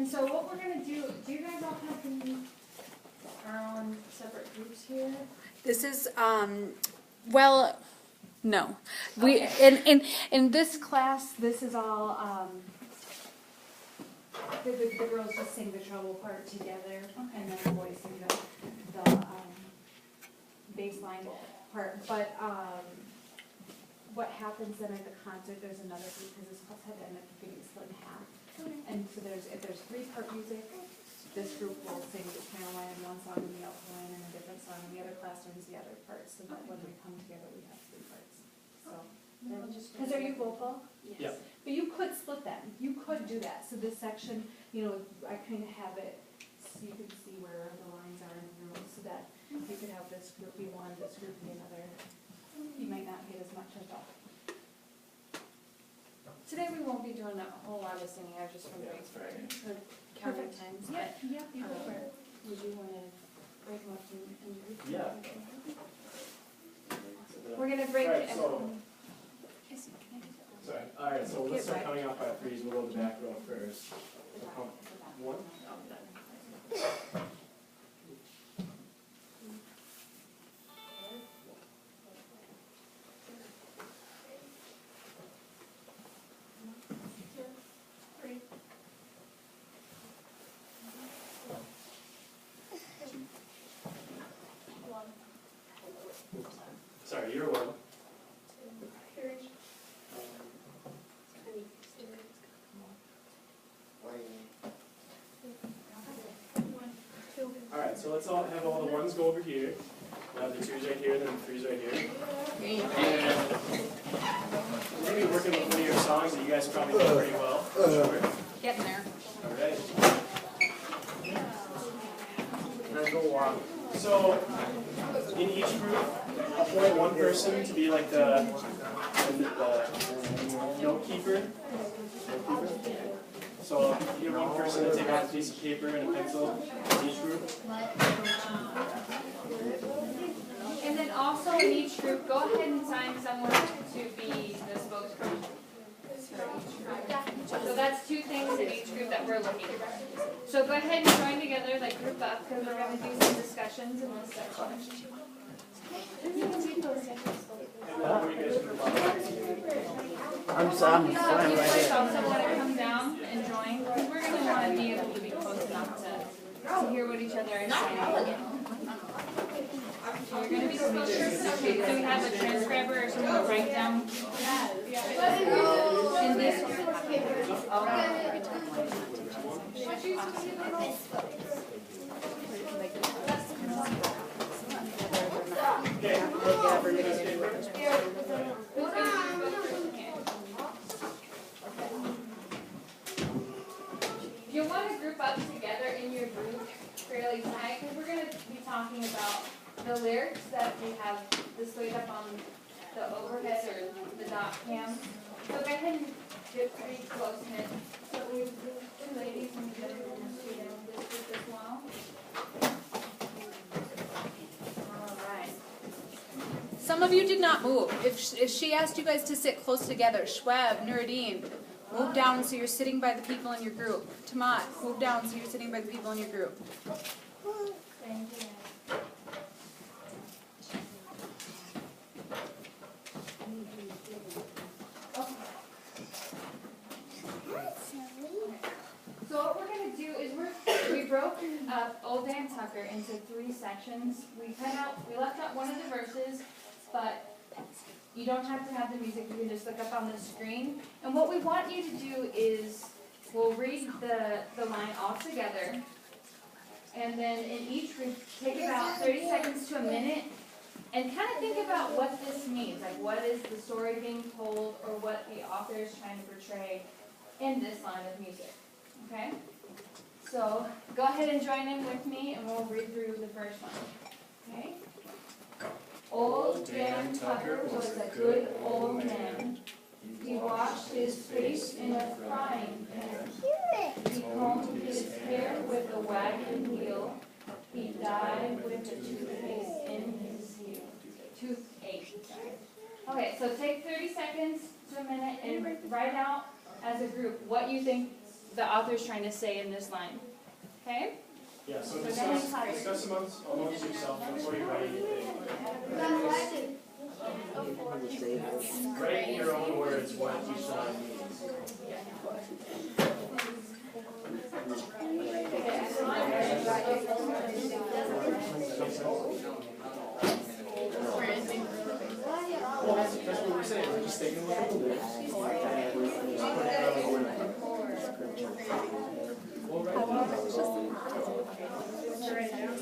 And so what we're going to do you guys all have our own separate groups here? This is, well, no. Okay. In this class, this is all, the girls just sing the treble part together, okay. And then the boys sing the bass line part. But what happens then at the concert, there's another group, because this class had to end up getting split in half. Okay. And so if there's three-part music, this group will sing the piano line in one song and the alto line in a different song, and the other class sings the other parts, so that when we come together, we have three parts. So, because are you vocal? Yes. Yep. But you could split them. You could do that. So this section, I kind of have it so you can see where the lines are in the room, so that you could have this group be one, this group be another. You might not get as much of that. Today we won't be doing a whole lot of singing, I just want to wait for counting times. Yep, you go for it. Would you want to break them up into groups? Yeah. We're going to break Alright, it. so, sorry. Alright, so let's start counting off by threes. We'll go to the back row first. One. Sorry, you're one. Alright, so let's all have all the ones go over here. We'll have the twos right here, then the threes right here. And we're going to be working with one of your songs that you guys probably know pretty well. Sure. Getting there. Alright. And I go walk. So, in each group, appoint one person to be like the note keeper. So, you have one person to take out a piece of paper and a pencil in each group. And then also in each group, go ahead and sign someone to be the spokesperson. So that's two things in each group that we're looking for. So go ahead and join together, like group up, because we're going to do some discussions in this section. I'm So fine you right guys here. also want to come down and join, because we're going to want to be able to be close enough to hear what each other are saying. So you're going to be speakers. So we have a transcriber or someone to write down. In this You'll want to group up together in your group fairly tight, because we're going to be talking about the lyrics that we have displayed up on the overhead or the dot cam. So go ahead and get pretty close knit. So we have two ladies and the other one is two down this group as well. Alright. Some of you did not move. If she asked you guys to sit close together, Schweb, Nuruddin, move down so you're sitting by the people in your group. Tamat, move down so you're sitting by the people in your group. Thank you. So what we're going to do is we broke up Old Dan Tucker into 3 sections. We left out one of the verses, but you don't have to have the music. You can just look up on the screen. And what we want you to do is we'll read the line all together, and then in each group take about 30 seconds to a minute and kind of think about what this means. Like, what is the story being told, or what the author is trying to portray in this line of music. Okay? So go ahead and join in with me, and we'll read through the first one. Okay? Old Dan Tucker was a good old man. He washed his face in a frying pan. He combed his hair with a wagon wheel. He died with a toothpaste in his heel. Toothache. Okay, so take 30 seconds to a minute and write out as a group what you think the author's trying to say in this line. Okay? Yeah, so discuss amongst yourself before you write anything. Write in your own words what each line Well, that's what we're saying. We're just taking a look at the list. We'll write it down.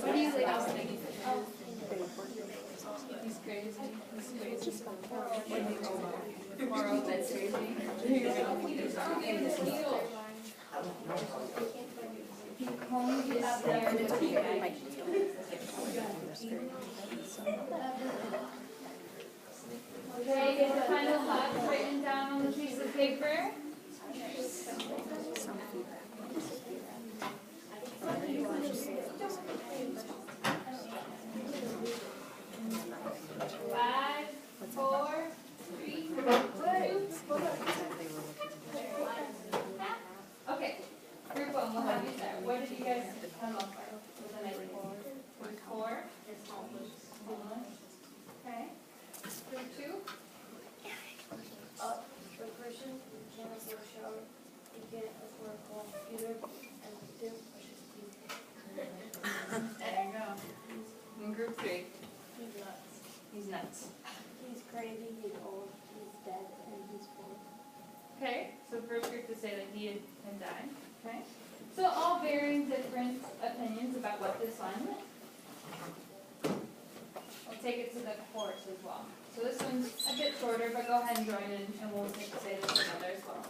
What do you think I was thinking? He's crazy. He's crazy. Moral, that's crazy. Home is there to be right. Okay, get the final thoughts written down on the piece of paper. Five, four, three, two. Okay, group one, we'll have you start. What did you guys come up with? Was it four? Okay. Group two? The person can't afford a shower, he can't afford a computer, and he didn't brush his teeth. There you go. And group three? He's nuts. He's nuts. He's crazy, he's old, he's dead, and he's poor. Okay, so first group to say that he had died. Okay. So all varying different opinions about what this line meant. We'll take it to the chorus as well. So this one's a bit shorter, but go ahead and join in, and we'll say this together as well.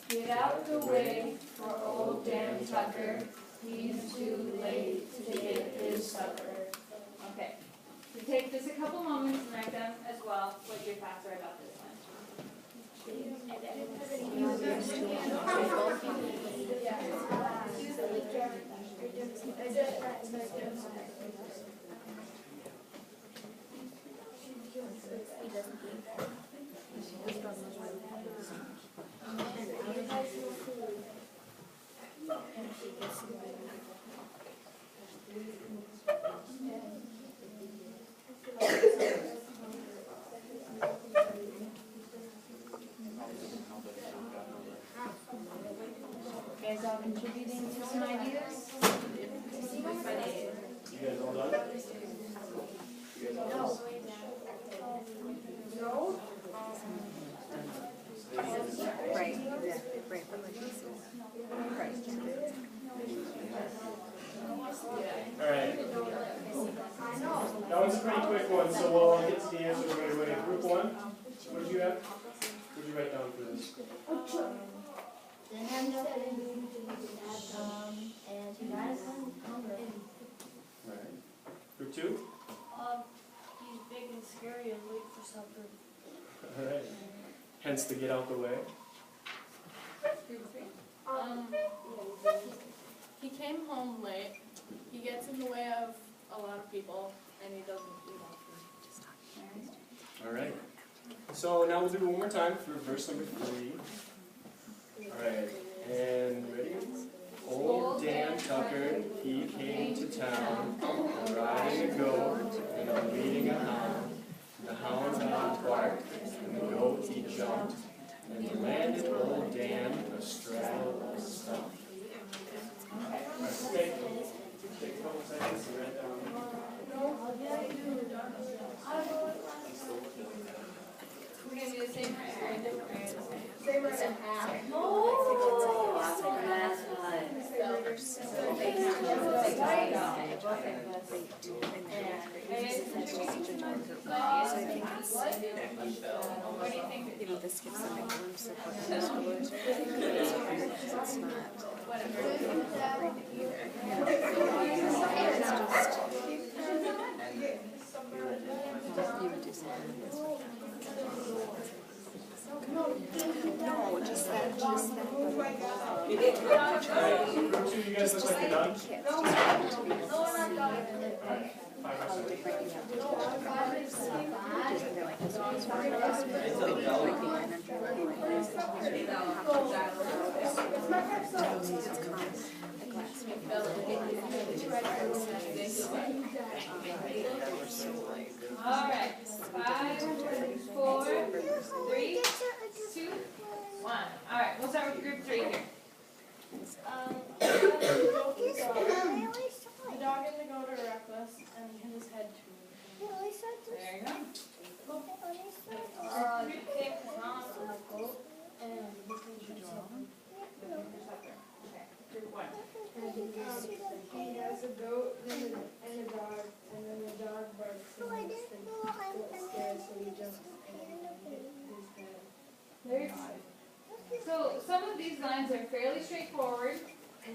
Get out the way for old Dan Tucker. He's too late to get his supper. Okay. So take just a couple moments and write down as well what your thoughts are about this one. You guys all contributing to some ideas? You guys all done? You guys all done? Right, right. Alright. That one's a pretty quick one, so we'll get to the answers right away. Group one, what did you have? What did you write down for this? And he died from hunger. Alright. Group two? He's big and scary and late for supper. Alright. Hence the get out the way. Group three? He came home late. He gets in the way of a lot of people, and he doesn't eat often. Alright. So now we'll do it one more time for verse number 3. Alright. And ready? Old Dan Tucker, he came to town, riding a goat and leading a hound. The hound barked, and the goat he jumped, and landed old Dan astraddle of stump. Take a couple seconds to write down. We're going to do the same or a different way? Same as an app. What do you think? You know, this gives them a glimpse of what the school is. It's not Whatever. you would do something this way. No, just that. Alright, group 2, you guys look like you're done? Alright, 5 more seconds. All right. 5, 4, 3, 2, 1. All right. We'll start with group 3 here. The dog and the goat are reckless, and his head too. There you go. You can't count on a goat and Okay. Group 1. he has a goat and a dog, and then the dog barks and makes the goat scared, so he jumps and hits his head. Very good. So some of these lines are fairly straightforward.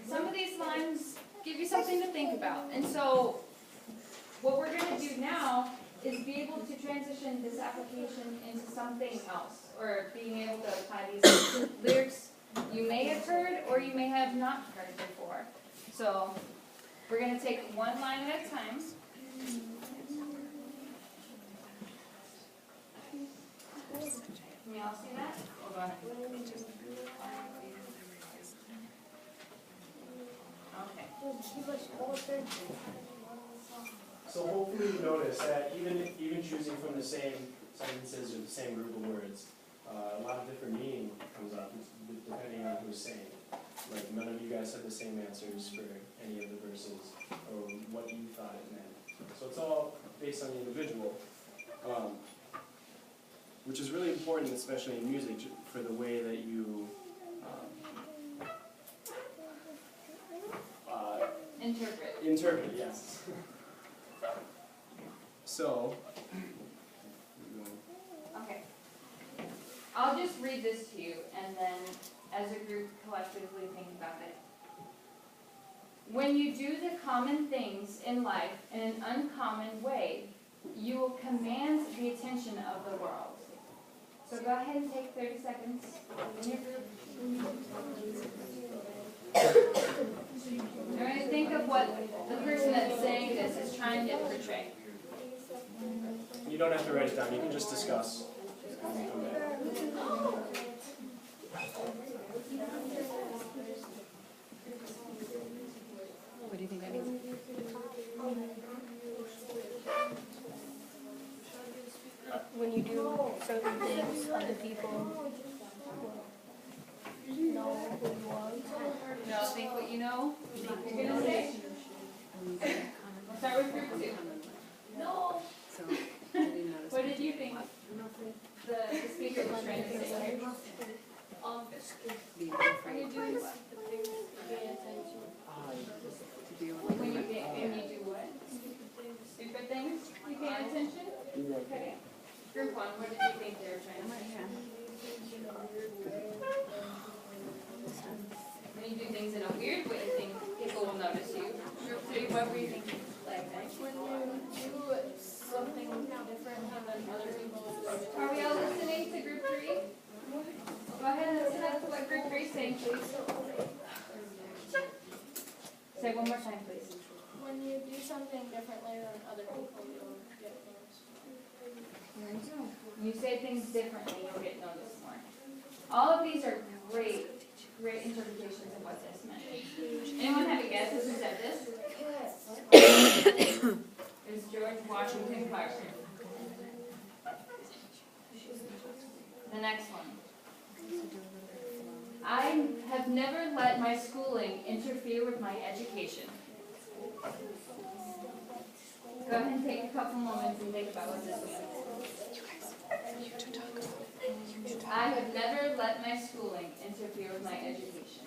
Some of these lines give you something to think about. And so what we're going to do now is be able to transition this application into something else, or being able to apply these lyrics you may have heard or you may have not heard before. So we're going to take one line at a time. Can you all see that? Hold on. Okay. So hopefully you notice that even choosing from the same sentences or the same group of words, a lot of different meaning comes up depending on who's saying. Like none of you guys had the same answers for any of the verses or what you thought it meant. So it's all based on the individual, which is really important, especially in music, for the way that you interpret, yes. So, Okay. I'll just read this to you, and then as a group collectively think about it. When you do the common things in life in an uncommon way, you will command the attention of the world. So go ahead and take 30 seconds in your group. You're going to think of what the person that's saying this is trying to portray. you don't have to write it down, you can just discuss. What do you think that means? When you do certain things, other people know who you are. No, think what you know. You're going to say. We'll start with group 2. No. So, I didn't notice. What did you think the speaker was trying to say here? Being When you afraid. do the things, pay attention. To be able to When you do what? Stupid things? You pay attention? Okay. Group 1, what did you think they were trying to say? When you do things in a weird way, you think people will notice you. Group 3, what were you thinking? Like that? When you do something different than other people. Are we all listening to group 3? Go ahead and listen up to what group 3 is saying, please. Say it one more time, please. When you do something differently than other people, you'll get noticed. When you say things differently, you'll get noticed more. All of these are great interpretations of what this meant. Anyone have a guess as who said this? It was George Washington Carver. The next one. I have never let my schooling interfere with my education. Go ahead and take a couple moments and think about what this means. I have never let my schooling interfere with my education.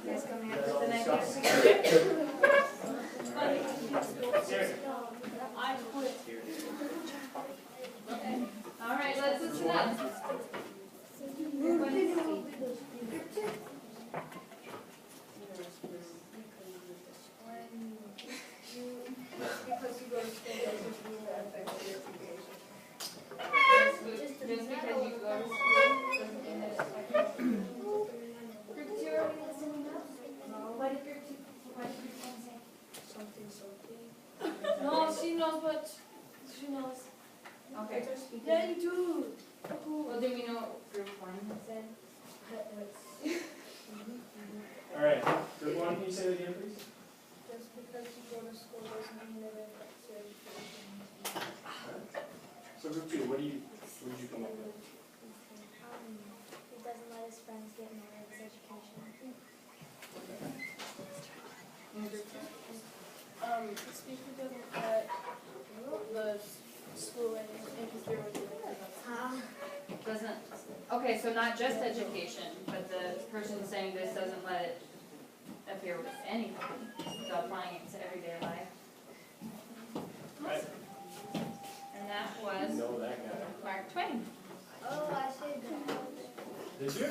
You guys coming up with an idea together? I quit. Okay. Daddy too. Well, do we know what group one said? Alright, group one, can you say that again, please? Just because you go to school doesn't mean that it affects your education. So group two, what did you come up with? He doesn't let his friends get married with education. The speaker doesn't let the school interfere with the Doesn't, okay, so not just education, but the person saying this doesn't let it appear with anything, so applying it to everyday life. Right. And that You was know that guy. Mark Twain. Oh, I said that. Did you?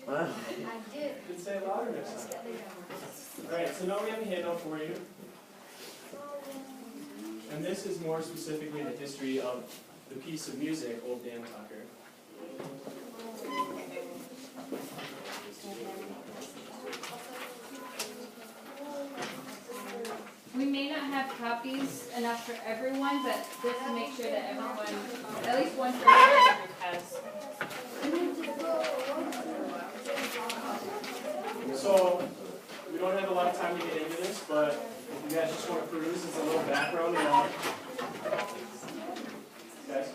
Wow. I did. Did say it louder next time. Alright, so now we have a handout for you. And this is more specifically the history of the piece of music, Old Dan Tucker. We may not have copies enough for everyone, but just to make sure that everyone, at least one person in the group has. So, we don't have a lot of time to get into this, but if you guys just want to peruse, it's a little background about, guys,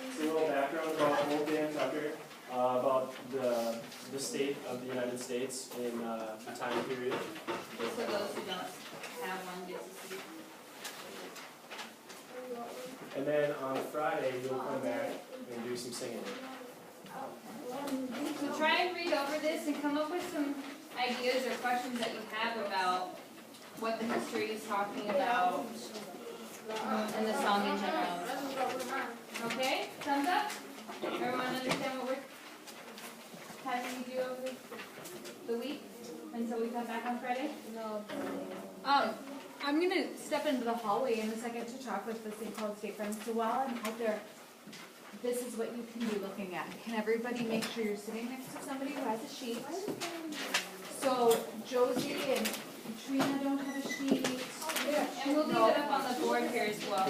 it's a little background about Old Dan Tucker, about the state of the United States in the time period. Just so those who don't have one get to see. And then on Friday, you'll come back and do some singing. So try and read over this and come up with some ideas or questions that you have about what the history is talking about and the song in general. Okay, thumbs up? Everyone understand what we're having you do over the week until we come back on Friday? No. I'm gonna step into the hallway in a second to talk with the St. Paul State Friends. So while I'm out there, this is what you can be looking at. Can everybody make sure you're sitting next to somebody who has a sheet? So Josie and Katrina don't have a sheet. And we'll leave it up on the board here as well.